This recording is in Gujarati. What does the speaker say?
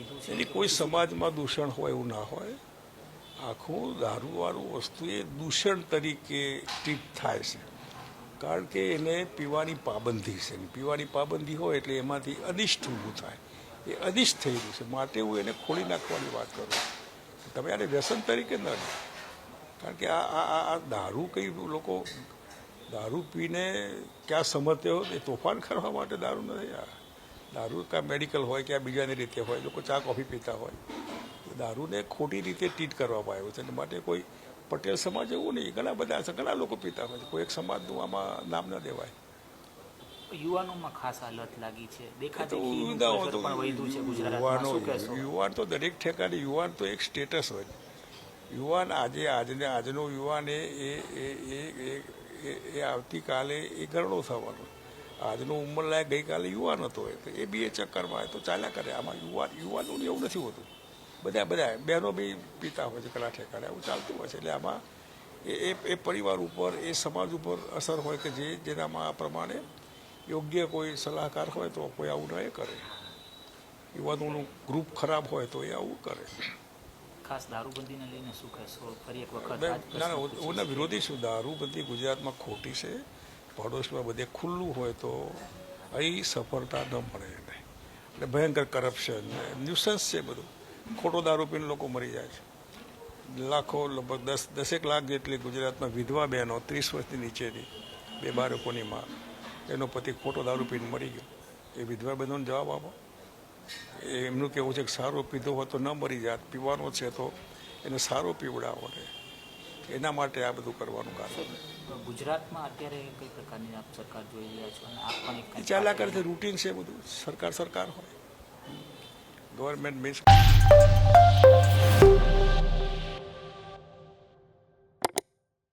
વધ્યું છે? એની કોઈ સમાજમાં દૂષણ હોય એવું ના હોય. આખું દારૂવાળું વસ્તુ એ દૂષણ તરીકે ટ્રીટ થાય છે, કારણ કે એને પીવાની પાબંદી છે. પીવાની પાબંદી હોય એટલે એમાંથી અનિષ્ટ ઊભું થાય. એ અનિષ્ટ થઈ રહ્યું છે, માટે હું એને ખોલી નાખવાની વાત કરું. તમે આને વ્યસન તરીકે ન લો, કારણ કે આ દારૂ કઈ લોકો દારૂ પીને ક્યાં સમજતે હોય એ તોફાન કરવા માટે દારૂ નથી. દારૂ ક્યાં મેડિકલ હોય ક્યાં બીજાની રીતે હોય, લોકો ચા કોફી પીતા હોય. દારૂને ખોટી રીતે ટ્રીટ કરવામાં આવ્યું છે. એટલે માટે કોઈ પટેલ સમાજ એવું નહીં, ઘણા બધા છે, ઘણા લોકો પીતા હોય છે. કોઈ એક સમાજનું આમાં નામ ન દેવાય. યુવાનોમાં ખાસ આ લત લાગી છે, યુવાન તો દરેક ઠેકાણે યુવાન તો એક સ્ટેટસ હોય. યુવાન આજનો યુવાન એ આવતીકાલે એ ગરડો થવાનો. આજનો ઉંમરલાયક ગઈકાલે યુવાન હતો તો એ બી એ ચક્કરમાં તો ચાલ્યા કરે. આમાં યુવાનનું એવું નથી હોતું. બધા બહેનો બી પીતા હોય છે ઘણા ઠેકાણે, એવું ચાલતું હોય છે. એટલે આમાં એ પરિવાર ઉપર એ સમાજ ઉપર અસર હોય કે જેનામાં આ પ્રમાણે યોગ્ય કોઈ સલાહકાર હોય તો કોઈ આવું ન કરે. યુવાનોનું ગ્રુપ ખરાબ હોય તો એ આવું કરે. ખાસ દારૂબંધીને લઈને શું કહેશો? ફરી એક વખત ના ઓના વિરોધી છું. દારૂબંધી ગુજરાતમાં ખોટી છે. પડોશમાં બધે ખુલ્લું હોય તો અહીં સફળતા ન મળે એને. એટલે ભયંકર કરપ્શન ન્યુસન્સ છે બધું. ખોટો દારૂ પીને લોકો મરી જાય છે. લાખો, લગભગ 10 લાખ જેટલી ગુજરાતમાં વિધવા બહેનો 30 વર્ષની નીચેની 2 બાળકોની માં, એનો પતિ ખોટો દારૂ પીને મરી ગયો. એ વિધવા બહેનોને જવાબ આપો. એમનું કહેવું છે કે સારો પીધો હોય તો ન મરી જાય, પીવાનો છે તો એને સારો પીવડાવો ને. એના માટે આ બધું કરવાનું કારણ. ગુજરાતમાં અત્યારે કઈ પ્રકારની આપ સરકાર જોઈ રહ્યા છો? અને આપ પણ એક ચાલ્યા કરે છે, રૂટીન છે બધું. સરકાર હોય, ગવર્મેન્ટ મીન્સ